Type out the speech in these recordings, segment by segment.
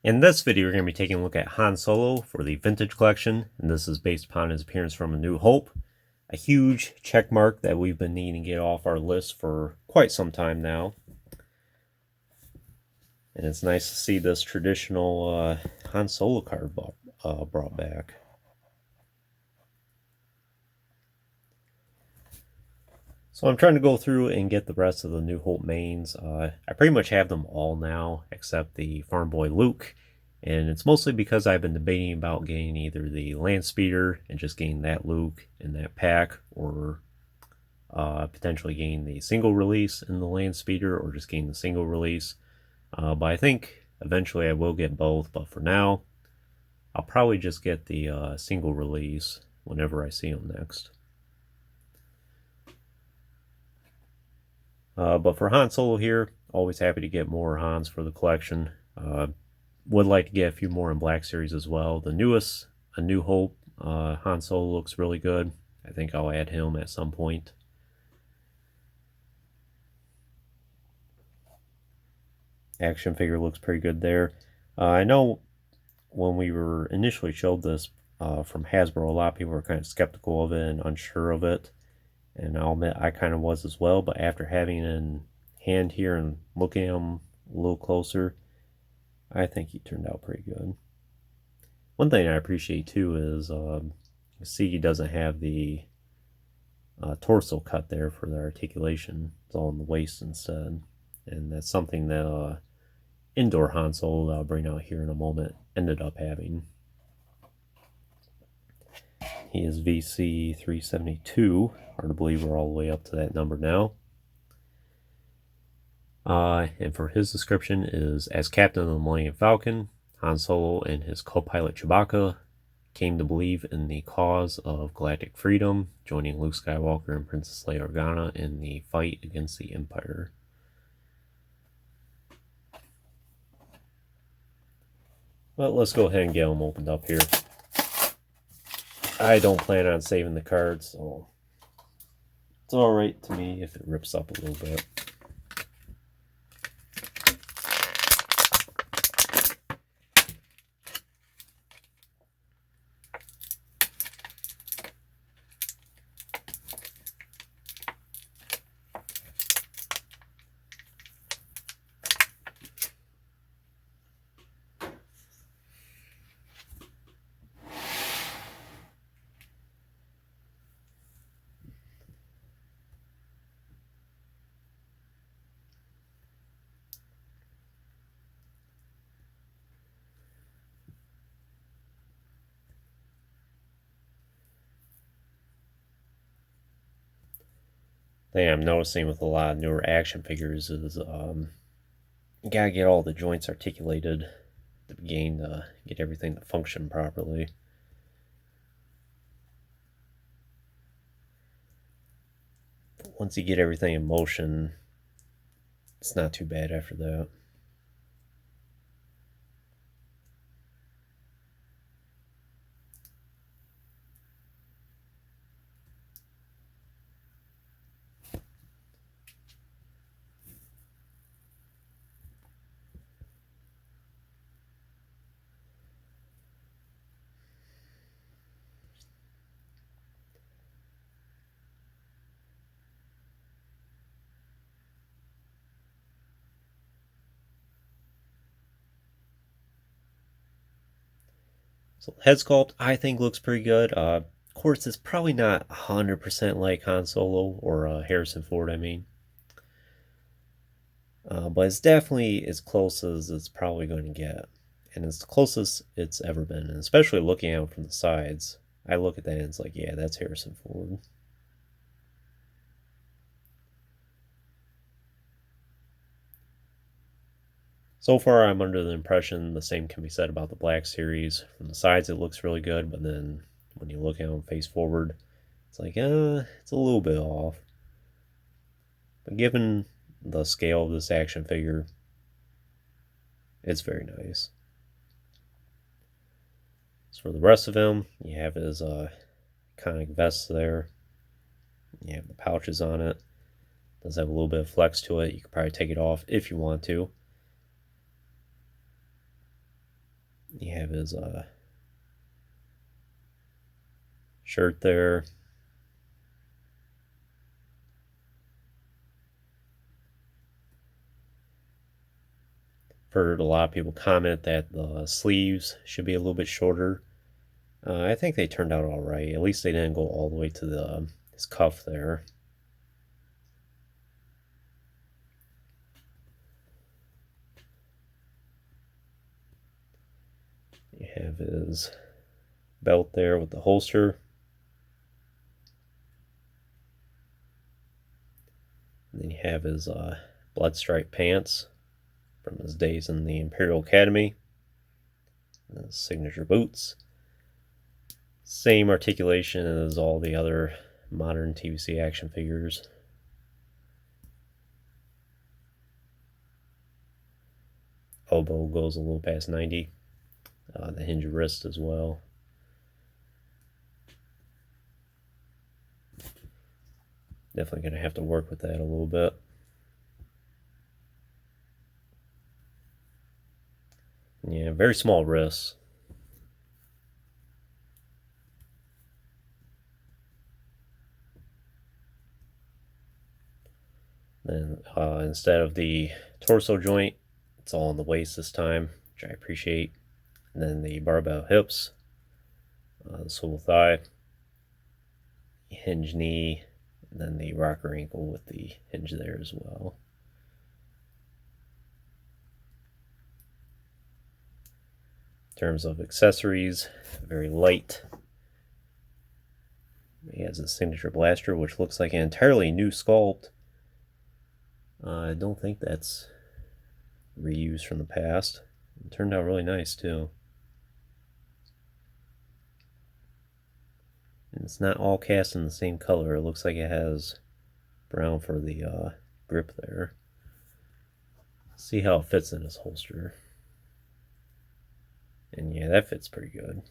In this video, we're going to be taking a look at Han Solo for the Vintage Collection, and this is based upon his appearance from A New Hope. A huge check mark that we've been needing to get off our list for quite some time now. And it's nice to see this traditional Han Solo card brought back. So I'm trying to go through and get the rest of the New Hope mains. I pretty much have them all now, except the Farm Boy Luke. And it's mostly because I've been debating about getting either the Land Speeder and just getting that Luke in that pack, or potentially getting the single release in the Land Speeder, or just getting the single release. But I think eventually I will get both, but for now, I'll probably just get the single release whenever I see them next. But for Han Solo here, always happy to get more Hans for the collection. Would like to get a few more in Black Series as well. The newest, A New Hope, Han Solo looks really good. I think I'll add him at some point. Action figure looks pretty good there. I know when we were initially showed this from Hasbro, a lot of people were kind of skeptical of it and unsure of it. And I'll admit I kind of was as well, but after having it in hand here and looking at him a little closer, I think he turned out pretty good. One thing I appreciate too is you see he doesn't have the torso cut there for the articulation. It's all in the waist instead. And that's something that indoor Han Solo that I'll bring out here in a moment ended up having. He is VC 372. Hard to believe we're all the way up to that number now. And for his description is, as captain of the Millennium Falcon, Han Solo and his co-pilot Chewbacca came to believe in the cause of galactic freedom, joining Luke Skywalker and Princess Leia Organa in the fight against the Empire. But let's go ahead and get them opened up here. I don't plan on saving the cards, so it's alright to me if it rips up a little bit. Thing I'm noticing with a lot of newer action figures is you gotta get all the joints articulated at the beginning to get everything to function properly. But once you get everything in motion, it's not too bad after that. So head sculpt, I think, looks pretty good. Of course, it's probably not 100% like Han Solo or Harrison Ford, I mean. But it's definitely as close as it's probably going to get. And it's the closest it's ever been. And especially looking at it from the sides, I look at that and it's like, yeah, that's Harrison Ford. So far, I'm under the impression the same can be said about the Black Series. From the sides, it looks really good, but then when you look at them face forward, it's like, it's a little bit off. But given the scale of this action figure, it's very nice. So for the rest of him, you have his iconic vest there. You have the pouches on it. Does have a little bit of flex to it. You could probably take it off if you want to. You have his shirt there. Heard a lot of people comment that the sleeves should be a little bit shorter. I think they turned out all right. At least they didn't go all the way to his cuff there. You have his belt there with the holster. And then you have his blood stripe pants from his days in the Imperial Academy. And his signature boots. Same articulation as all the other modern TVC action figures. Elbow goes a little past 90. The hinge wrist as well. Definitely going to have to work with that a little bit. Yeah, very small wrists. Then instead of the torso joint, it's all on the waist this time, which I appreciate. And then the barbell hips, the swivel thigh, hinge knee, and then the rocker ankle with the hinge there as well. In terms of accessories, very light. He has a signature blaster, which looks like an entirely new sculpt. I don't think that's reused from the past. It turned out really nice too. And it's not all cast in the same color. It looks like it has brown for the grip there. See how it fits in his holster. And yeah, that fits pretty good.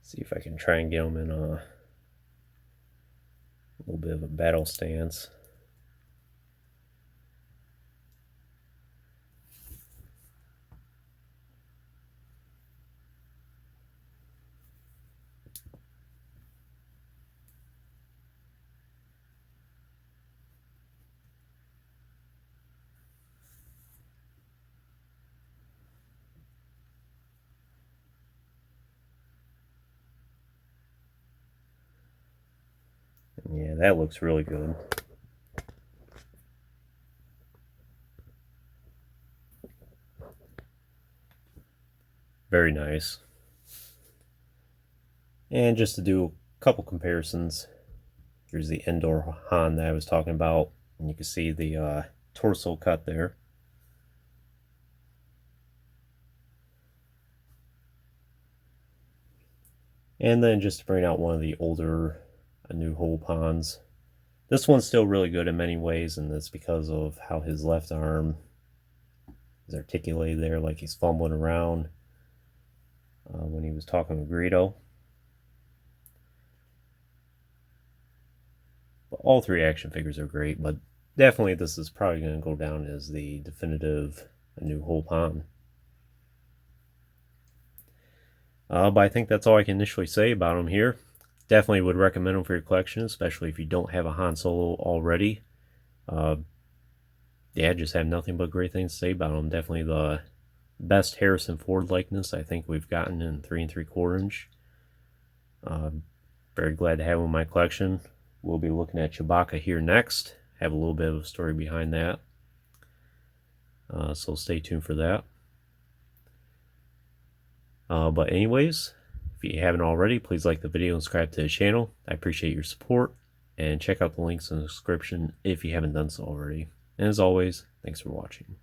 See if I can try and get him in a little bit of a battle stance. Yeah, that looks really good. Very nice. And just to do a couple comparisons, here's the indoor Han that I was talking about. And you can see the torso cut there. And then just to bring out one of the older A New Hope Hans. This one's still really good in many ways, and that's because of how his left arm is articulated there, like he's fumbling around when he was talking with Greedo. But all three action figures are great, but definitely this is probably going to go down as the definitive A New Hope Han. But I think that's all I can initially say about him here. Definitely would recommend them for your collection, especially if you don't have a Han Solo already. Yeah, just have nothing but great things to say about them. Definitely the best Harrison Ford likeness I think we've gotten in 3 3/4 inch. Very glad to have him in my collection. We'll be looking at Chewbacca here next. Have a little bit of a story behind that. So stay tuned for that. But anyways, if you haven't already, please like the video and subscribe to the channel. I appreciate your support. And check out the links in the description if you haven't done so already. And as always, thanks for watching.